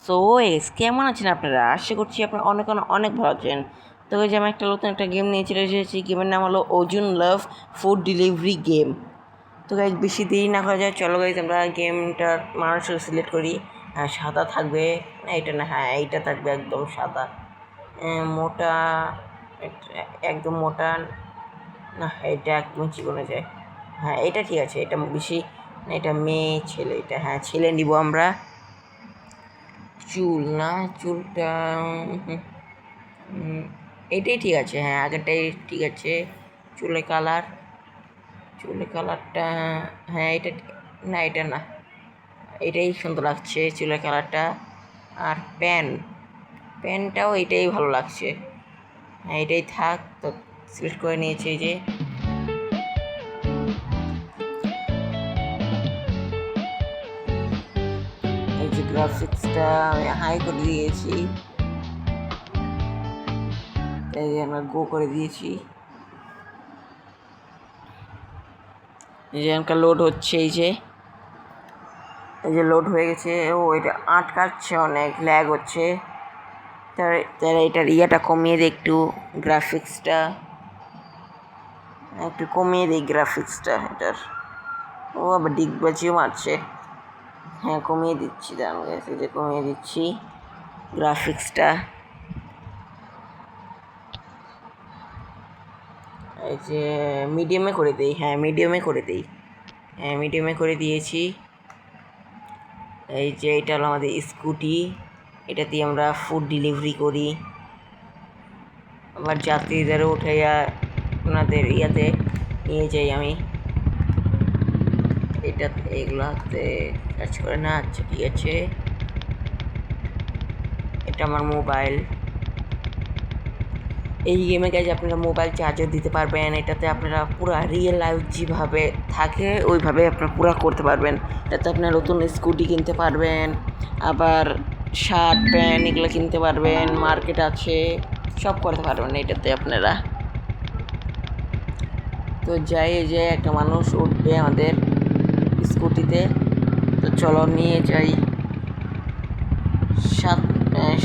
So কেমন আছেন আপনারা? আশা করছি আপনারা অনেক অনেক অনেক ভালো আছেন। তো এই যে আমি নতুন একটা গেম নিয়ে চলে এসেছি। গেমের নাম হলো অর্জুন লাভ ফুড ডেলিভারি গেম। তো গাইজ বেশি দেরি না করা যায়, চলো গাইজ আমরা গেমটার মানুষকে সিলেক্ট করি। হ্যাঁ, সাদা থাকবে না, এটা না, হ্যাঁ এইটা থাকবে একদম সাদা। মোটা, একদম মোটা না, এটা একদম চিকনে যায়। হ্যাঁ এটা ঠিক আছে, এটা বেশি না, এটা মেয়ে ছেলে, এটা হ্যাঁ ছেলে নিব আমরা। চুল না, চুলটা এটাই ঠিক আছে, হ্যাঁ আগেরটাই ঠিক আছে। চুলের কালারটা হ্যাঁ এটা না, এটা না, এটাই সুন্দর লাগছে চুলের কালারটা। আর প্যান্টটাও এটাই ভালো লাগছে, হ্যাঁ এটাই থাক। তো সিলেক্ট করে নিয়েছি। এই যে গ্রাফিক্সটা আমি হাই করে দিয়েছি, এই যে আমরা গো করে দিয়েছি। এই যে এখানকার লোড হচ্ছে, এই যে লোড হয়ে গেছে। ও এটা আটকাচ্ছে, অনেক ল্যাগ হচ্ছে। তারা এটার ইয়েটা কমিয়ে দিই একটু, গ্রাফিক্সটা একটু কমিয়ে দিই গ্রাফিক্সটা এটার। ও আবার ডিগবাজিও মারছে, হ্যাঁ কমিয়ে দিচ্ছি, দাঁড়ান গেছে যে কমিয়ে দিচ্ছি গ্রাফিক্সটা। এই যে মিডিয়ামে করে দিই, হ্যাঁ মিডিয়ামে করে দিয়েছি। এই যে এটা হলো আমাদের স্কুটি, এটা দিয়ে আমরা ফুড ডেলিভারি করি। আবার যাত্রীদেরও উঠাইয়া ওনাদের ইয়াতে নিয়ে যাই আমি। এটাতে এগুলাতে কাজ করে না, আচ্ছা ঠিক আছে। এটা আমার মোবাইল। এই গেমে কাজে আপনারা মোবাইল চার্জার দিতে পারবেন। এটাতে আপনারা পুরো রিয়েল লাইফ যেভাবে থাকে ওইভাবে আপনারা পুরো করতে পারবেন। এটাতে আপনারা নতুন স্কুটি কিনতে পারবেন, আবার শার্ট প্যান্ট এগুলো কিনতে পারবেন, মার্কেট আছে, সব করতে পারবেন এটাতে আপনারা। তো যাই, যে একটা মানুষ উঠবে আমাদের স্কুটিতে, তো চলো নিয়ে যাই।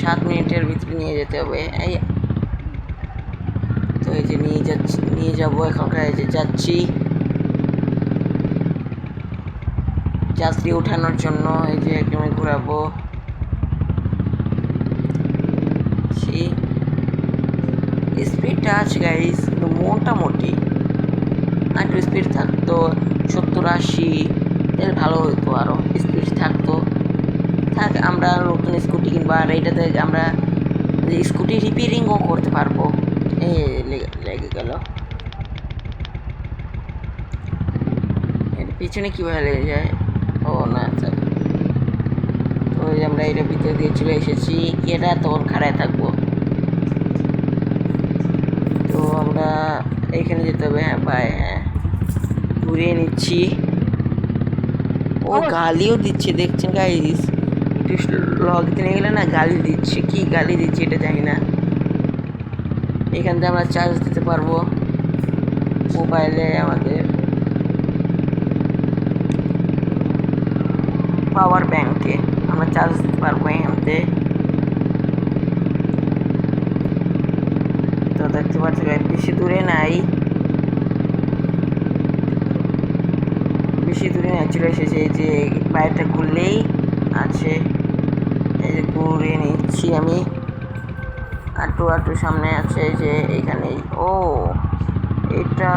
7 মিনিটের ভিতরে নিয়ে যেতে হবে। এই তো এই যে নিয়ে যাবো এখনকার, এই যে যাচ্ছি যাত্রী ওঠানোর জন্য। এই যে আমি ঘোরাবো, স্পিডটা আছে গাইস, কিন্তু মোটামুটি আর একটু স্পিড থাকতো 70-80, তাহলে ভালো হতো, আরও স্পিড থাকতো। আমরা নতুন স্কুটি কিনবো, আর এইটাতে আমরা স্কুটি রিপেয়ারিংও করতে পারবো। এই লেগে গেল, পিছনে কীভাবে লেগে যায়? ও না, আচ্ছা। তো আমরা এটা ভিতরে দিয়ে চলে এসেছি, এটা তখন খাড়ায় থাকবো। তো আমরা এইখানে যেতে হবে, হ্যাঁ ভাই, হ্যাঁ ঘুরিয়ে নিচ্ছি। ও গালিও দিচ্ছে, দেখছেন গাইস, একটু লগ দিতে গেলে না গালি দিচ্ছে, কি গালি দিচ্ছে এটা জানি না। এখান থেকে আমরা চার্জ দিতে পারবো মোবাইলে, আমাদের পাওয়ার ব্যাংকে আমরা চার্জ দিতে পারবো এখান থেকে। তো দেখতে পাচ্ছি বেশি দূরে নাই, চলে এসেছে। এই যে বাইরটা ঘুরলেই আছে, এই যে ঘুরে নিচ্ছি আমি, আটটু সামনে আছে, এই যে এইখানেই। ও এটা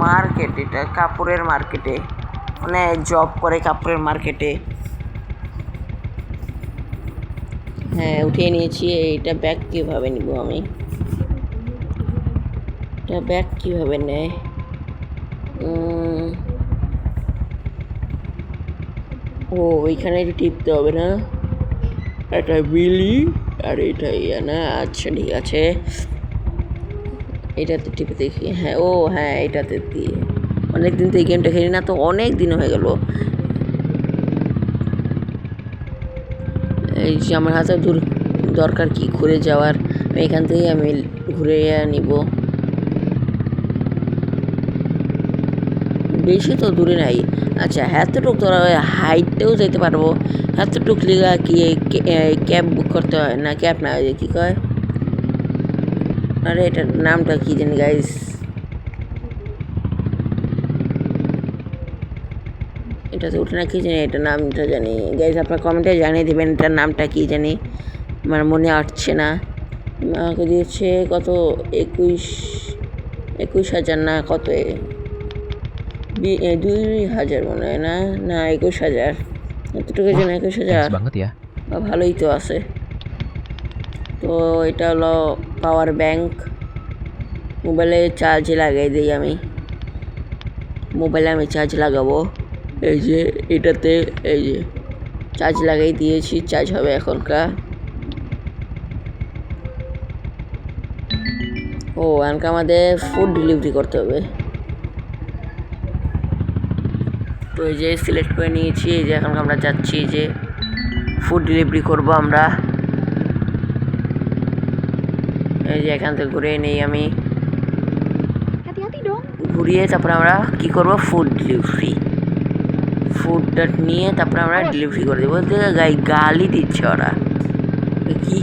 মার্কেট, এটা কাপড়ের মার্কেটে, মানে জব করে কাপড়ের মার্কেটে। হ্যাঁ উঠিয়ে নিয়েছি। এইটা ব্যাগ কীভাবে নিব আমি? এটা ব্যাগ কীভাবে নেয়? ও ওইখানে টিপতে হবে না, এটা বিলি আর এটা ইয়া না, আচ্ছা ঠিক আছে, এটাতে টিপে দেখি। হ্যাঁ ও হ্যাঁ এটাতে দিয়ে, অনেক দিন তো এই গেমটা খেলি না, তো অনেক দিন হয়ে গেল। এই যে আমার হাতে দরকার কি ঘুরে যাওয়ার, এখান থেকে আমি ঘুরে নিব। বেশি তো দূরে নাই। আচ্ছা এতটুকু তোরা হাইটেও যেতে পারবো, এতটুক লিগা কি ক্যাব বুক করতে হয় না? ক্যাব না, ওই যে কী কয়, আরে এটার নামটা কী জানি গাইস, এটাতে উঠে না কি জানি, এটার নামটা জানি গাইস, আপনার কমেন্টে জানিয়ে দেবেন এটার নামটা কী জানি, আমার মনে আসছে না। আমাকে দিয়েছে কত, 21,000 না কত, 2,000 মনে হয়, না না 21,000, এতটুকু যেন 21,000, ভালোই তো আছে। তো এটা হলো পাওয়ার ব্যাংক, মোবাইলে চার্জে লাগাই দিই আমি, মোবাইলে আমি চার্জ লাগাবো। এই যে এটাতে এই যে চার্জ লাগাই দিয়েছি, চার্জ হবে এখনকার। ও এখনকার আমাদের ফুড ডেলিভারি করতে হবে। তো এই যে সিলেক্ট করে নিয়েছি, এই যে এখন আমরা যাচ্ছি যে ফুড ডেলিভারি করব আমরা। এই যে এখান থেকে ঘুরে নেই আমি, ঘুরিয়ে তারপরে আমরা কি করব, ফুড ডেলিভারি, ফুডটা নিয়ে তারপরে আমরা ডেলিভারি করে দেবো। গালি দিচ্ছে ওরা, কি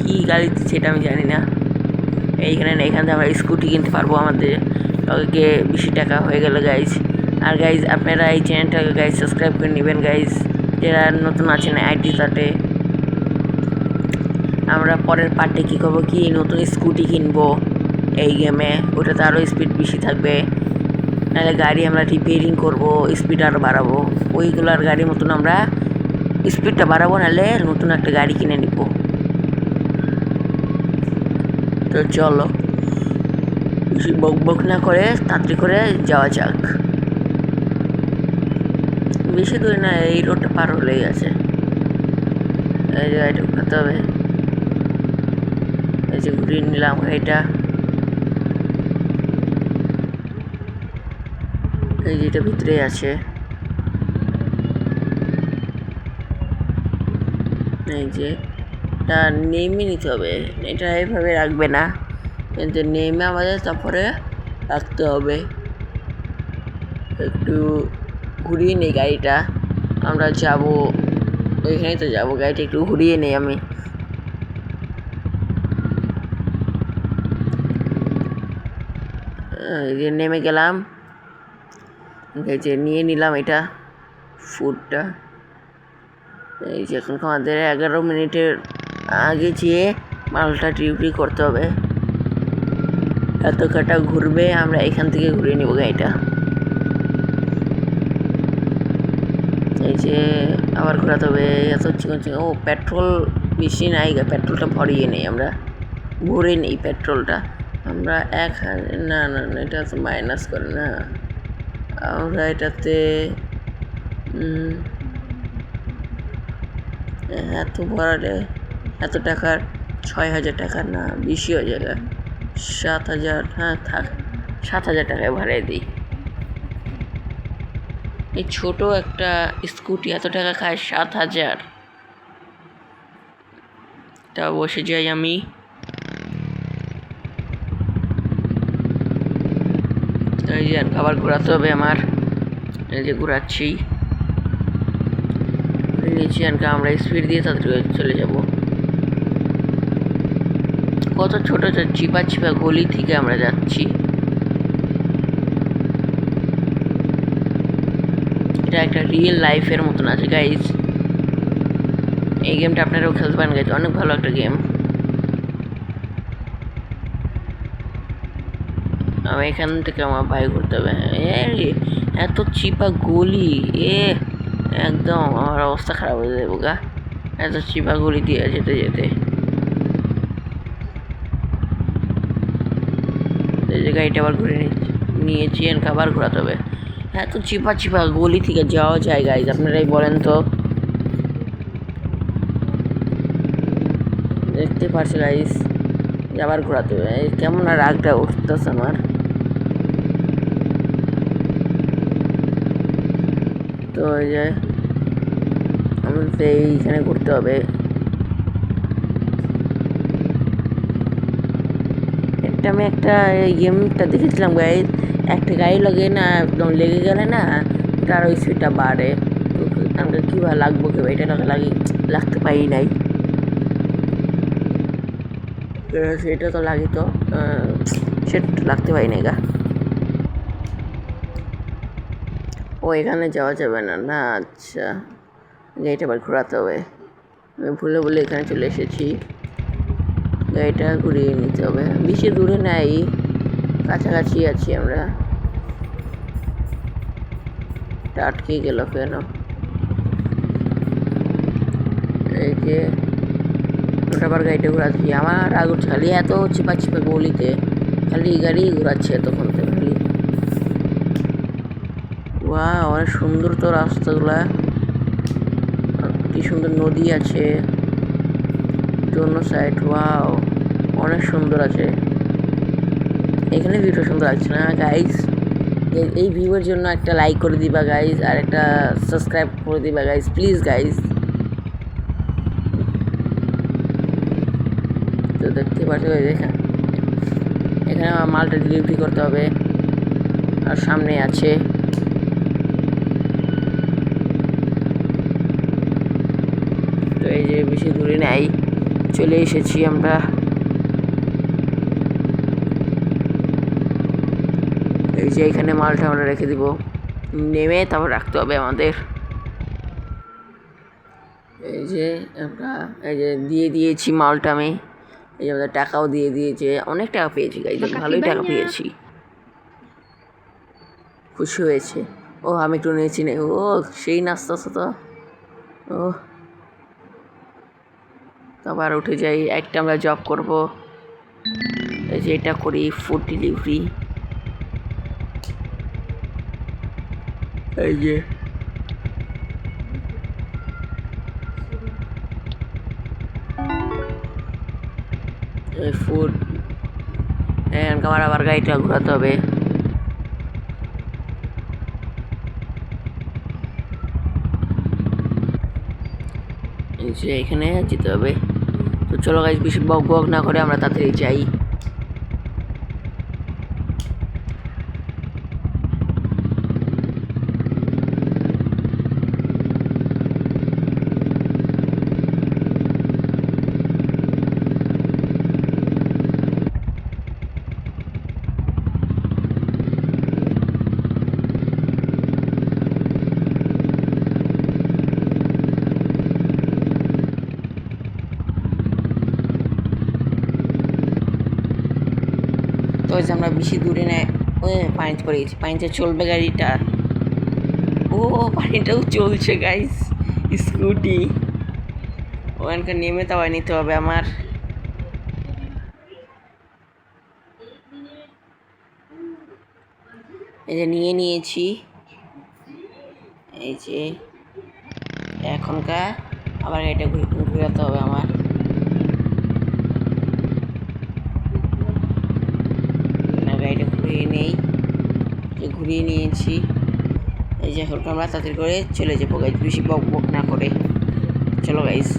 কি গালি দিচ্ছে এটা আমি জানি না। এইখানে এখান থেকে আমরা স্কুটি কিনতে পারবো আমাদের লগে 20 টাকা হয়ে গেল গাইজ। আর গাইজ আপনারা এই চ্যানেলটাকে গাইজ সাবস্ক্রাইব করে নেবেন গাইজ, যারা নতুন আছেন আইটি সাথে। আমরা পরের পার্টে কী করবো, কি নতুন স্কুটি কিনবো এই গেমে, ওটাতে আরও স্পিড বেশি থাকবে। নাহলে গাড়ি আমরা রিপেয়ারিং করবো, স্পিড আরও বাড়াবো, ওইগুলোর গাড়ির মতন আমরা স্পিডটা বাড়াবো, নাহলে নতুন একটা গাড়ি কিনে নিব। তো চলো বেশি বক বক না করে তাড়াতাড়ি করে যাওয়া যাক। বেশি দূরে না, এই রোডটা পার হলেই আছে, এই জায়গাটা ঘুরতে হবে। এই যে ঘুরিয়ে নিলাম এটা, এই যে এটা ভিতরে আছে, এই যে এটা নেমে নিতে হবে, এটা এইভাবে রাখবে না, কিন্তু নেমে আমাদের তারপরে রাখতে হবে। একটু ঘুরিয়ে নেই গাড়িটা, আমরা যাব ওইখানেই তো যাবো, গাড়িটা একটু ঘুরিয়ে নেই আমি। এই যে নেমে গেলাম, এই যে নিয়ে নিলাম এটা ফুডটা। এই যে এখন আমাদের 11 মিনিটের আগে যেয়ে মালটা ডেলিভারি করতে হবে। এত কাটা ঘুরবে, আমরা এখান থেকে ঘুরে নিব গাড়িটা। এই যে আবার ঘোরাতে হবে, এত চিকন চিকন, ও পেট্রোল বেশি নাই, পেট্রোলটা ভরিয়ে নেই আমরা, ভরে নেই পেট্রোলটা আমরা। 1,000 না না না, এটা তো মাইনাস করে না, আমরা এটাতে এত ভরালে এত টাকার, 6,000 টাকার না, বেশি হয়ে যাবে, 7,000, হ্যাঁ থাক 7,000 টাকায় ভাড়াই দিই। এই ছোট একটা স্কুটি এত টাকা খায়, 7,000। তা বসে যাই আমি, এই যে খাবার ঘোরাতে হবে আমার, এই যে ঘোরাচ্ছি নিচে, আমরা স্পিড দিয়ে তাড়াতাড়ি চলে যাব। কত ছোট ছোট চিপা চিপা গলি থেকে আমরা যাচ্ছি, এটা একটা রিয়েল লাইফের মতন আছে গাইজ। এই গেমটা আপনারাও খেলতে পারেন গাইজ, অনেক ভালো একটা গেম। আমি এখান থেকে আমার বাইক ঘুরতে হবে, এত চিপা গলি, একদম আমার অবস্থা খারাপ হয়ে যাবে গা, এত চিপা গলি দিয়ে যেতে যেতে। এই যে গাড়িটা আবার ঘুরে নিয়েছি, আবার ঘোরাতে হবে। এত চিপা চিপা গলি থেকে যাওয়া যায় গাইজ, আপনারাই বলেন তো। দেখতে পারছি গাইজ, আবার ঘোরাতে হবে, কেমন আর রাগটা উঠতেছে আমার। তো এই যে আমাদের এইখানে ঘুরতে হবে, আমি একটা গেমটা দেখেছিলাম গাইজ, একটা গাড়ি লাগে না একদম লেগে গেলে না তার ওই স্পিডটা বাড়ে। তো আমাকে কীভাবে লাগবো কেউ এটা লাগতে পারি নাই, সেটা তো লাগে তো সেটা লাগতে পারি নাই গা। ও এখানে যাওয়া যাবে না না, আচ্ছা গাড়িটা আবার ঘোরাতে হবে। আমি ভুলে ভুলে এখানে চলে এসেছি, গাড়িটা ঘুরিয়ে নিতে হবে। বেশি দূরে নাই, কাছাকাছি আছি আমরা। আটকে গেল কেন? এই যে ওটা আবার গাড়িটা ঘোরাচ্ছি, আমার আগুন খালি এত চিপা চিপা গলিতে খালি গাড়ি ঘোরাচ্ছে তখন তো খালি। ওয়াও অনেক সুন্দর তো রাস্তাগুলা, কি সুন্দর নদী আছে অন্য সাইড। ওয়াও অনেক সুন্দর আছে, এখানে ভিউটা সুন্দর লাগছে না গাইজ? এই ভিউয়ের জন্য একটা লাইক করে দিবা গাইজ, আর একটা সাবস্ক্রাইব করে দিবা গাইজ, প্লিজ গাইজ। তো দেখতে পাচ্ছ এখানে আমার মালটা ডেলিভারি করতে হবে, আর সামনে আছে তো এই যে বেশি দূরে নাই, চলে এসেছি আমরা। এই যে এখানে মালটা আমরা রেখে দিব, নেমে তারপর রাখতে হবে আমাদের। এই যে আমরা এই যে দিয়ে দিয়েছি মালটা, আমি এই যে আমাদের টাকাও দিয়ে দিয়েছে, অনেক টাকা পেয়েছি গাইজ, ভালোই টাকা পেয়েছি, খুশি হয়েছে। ও আমি একটু নিয়েছি না, ও সেই নাস্তা তো। ও আবার উঠে যাই, একটা আমরা জব করব, এই যে এটা করি ফুড ডেলিভারি। এই যে ফুড, আমার আবার গাড়িটা ঘোরাতে হবে। এই যে এখানে যেতে হবে, তো চলো গাইজ বেশি বক বক না করে আমরা তাড়াতাড়ি যাই। তো আমরা বেশি দূরে নেয়, ওই পানিতে পড়ে গেছি, পানিতে চলবে গাড়িটা। ও পানিটাও চলছে গাইস, স্কুটি ওখানকার নেমে তাও নিতে হবে আমার। এই যে নিয়ে নিয়েছি, এই যে এখনকার আবার গাড়িটা ঘুরাতে হবে আমার। গাড়িটা ঘুরিয়ে নেই, ঘুরিয়ে নিয়েছি। এই যে এখন আমরা তাড়াতাড়ি করে চলে যাবো গাইজ, বেশি বক বক না করে। চলো গাইজ।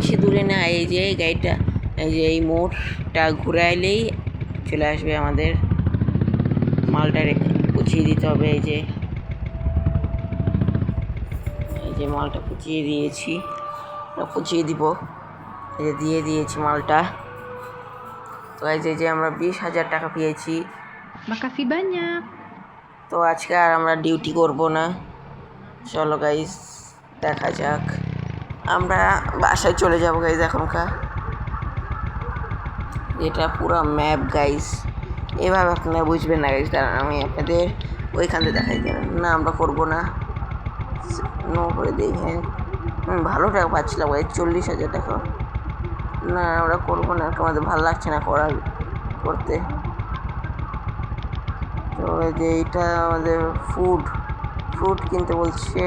বেশি দূরে না, এই যে গাড়িটা, এই যে এই মোড়টা ঘুরাইলেই চলে আসবে আমাদের, মালটা পুছিয়ে দিতে হবে। এই যে মালটা পুছিয়ে দিয়েছি, পুছিয়ে দিব, এই যে দিয়ে দিয়েছি মালটা। তো এই যে আমরা 20,000 টাকা পেয়েছি। Makasih banyak. তো আজকে আর আমরা ডিউটি করব না, চলো গাইজ দেখা যাক, আমরা বাসায় চলে যাবো গাইজ এখনকার। এটা পুরো ম্যাপ গাইজ, এভাবে আপনারা বুঝবেন না গাইজ, কারণ আমি আপনাদের ওইখান থেকে দেখাই দেবেন না, আমরা করবো না। নো করে দেখেন, ভালো টাকা পাচ্ছিলাম গাইজ, 40,000 টাকা। না আমরা করবো না, আমাদের ভালো লাগছে না করতে। তো এই যে এইটা আমাদের ফ্রুট কিনতে বলছে,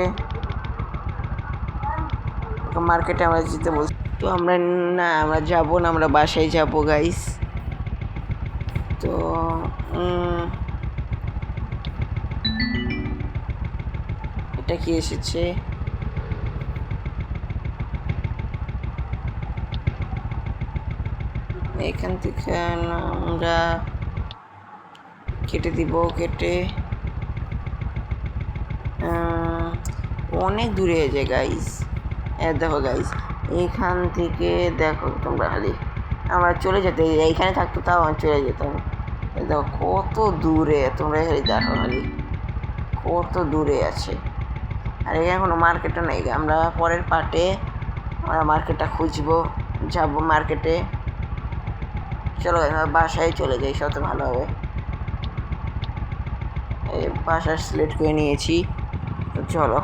মার্কেটে আমরা যেতে বলছি, তো আমরা যাবো না, আমরা বাসায় যাবো গাইস। তো এটা কি এসেছে? এখান থেকে আমরা কেটে দিব, কেটে অনেক দূরে হয়ে যায় গাইস। দেখো গাইস, এইখান থেকে দেখো তোমরা খালি আমরা চলে যেতে, এইখানে থাকতো তাও আমি চলে যেতাম। দেখো কত দূরে, তোমরা খালি দেখো খালি কত দূরে আছে। আর এখানে কোনো মার্কেটও নেই। আমরা পরের পার্টে আমরা মার্কেটটা খুঁজবো, যাবো মার্কেটে। চলো আমরা বাসায় চলে যাই, সবচেয়ে ভালো হবে। এই বাসা সিলেক্ট করে নিয়েছি, তো চলো।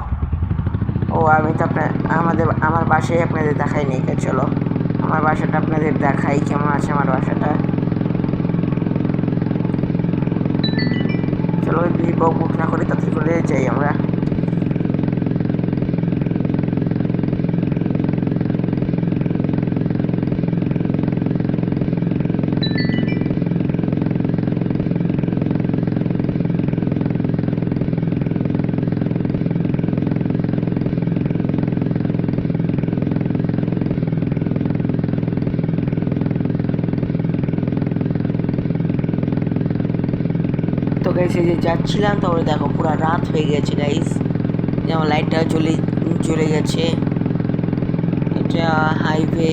ও আমি তো আমার বাসায় আপনাদের দেখাই নেই, চলো আমার বাসাটা আপনাদের দেখাই কেমন আছে আমার বাসাটা। চলো যদি বক না করে তাড়াতাড়ি করে যাই আমরা। তো গাইস এই যে যাচ্ছিলাম, তারপরে দেখো পুরো রাত হয়ে গেছে গাইস, যেমন লাইটটা জ্বলে গেছে। এটা হাইওয়ে,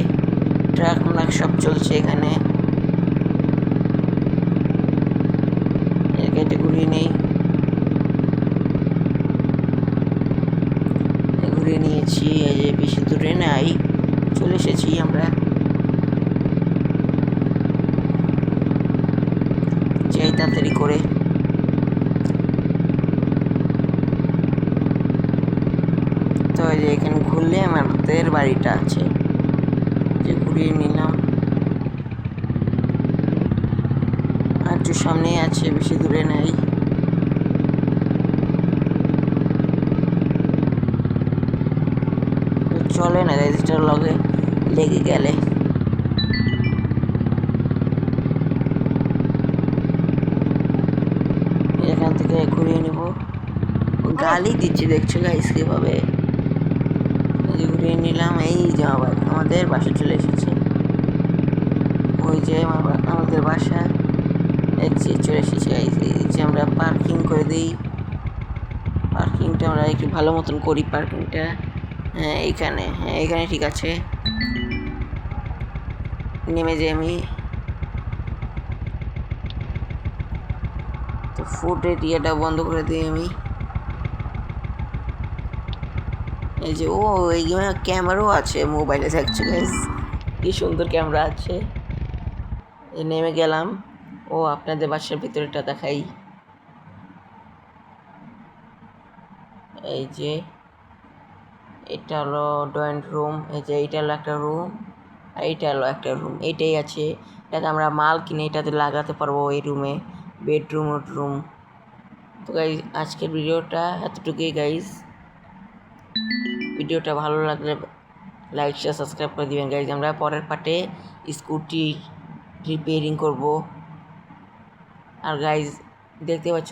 ট্রাক মাক সব চলছে এখানে। এটা ঘুরিয়ে নেই, ঘুরিয়ে নিয়েছি। এই যে বেশি দূরে নাই, চলে এসেছি আমরা। যাই তাড়াতাড়ি করে। তো এই যে এখানে ঘুরলে আমাদের বাড়িটা আছে, যে ঘুরিয়ে নিলাম। আর একটু সামনেই আছে, বেশি দূরে নাই। চলে না গাড়িটার লগে লেগে গেলে। এখান থেকে ঘুরিয়ে নেব। গালি দিচ্ছে দেখছো গাইস কিভাবে। ঘুরিয়ে নিলাম, এই যে আমাদের বাসা চলে এসেছে। ওই যে আমাদের বাসা এই যে চলে এসেছে গাইস। এই যে আমরা পার্কিং করে দিই, পার্কিংটা আমরা একটু ভালো মতন করি পার্কিংটা। হ্যাঁ এখানে ঠিক আছে। নেমে যাই আমি। তো ফুড এরিয়াটা বন্ধ করে দিই আমি। এই যে এই ক্যামেরাও আছে মোবাইলে, দেখছো গাইস কি সুন্দর ক্যামেরা আছে। নেমে গেলাম। আপনাদের বাসার ভিতরেটা দেখাই। এই যে এটা হলো ড্রয়িং রুম, এই যে এইটা হলো একটা রুম, আর এইটা হলো একটা রুম। এইটাই আছে, এটাতে আমরা মাল কিনে এটাতে লাগাতে পারবো এই রুমে, বেডরুম রুম। তো গাইস আজকের ভিডিওটা এতটুকুই গাইস। ভিডিওটা ভালো লাগলে লাইক শেয়ার সাবস্ক্রাইব করে দিবেন গাইস। আমরা পরের পার্টে স্কুটি রিপেয়ারিং করব। আর গাইস দেখতে পাচ্ছ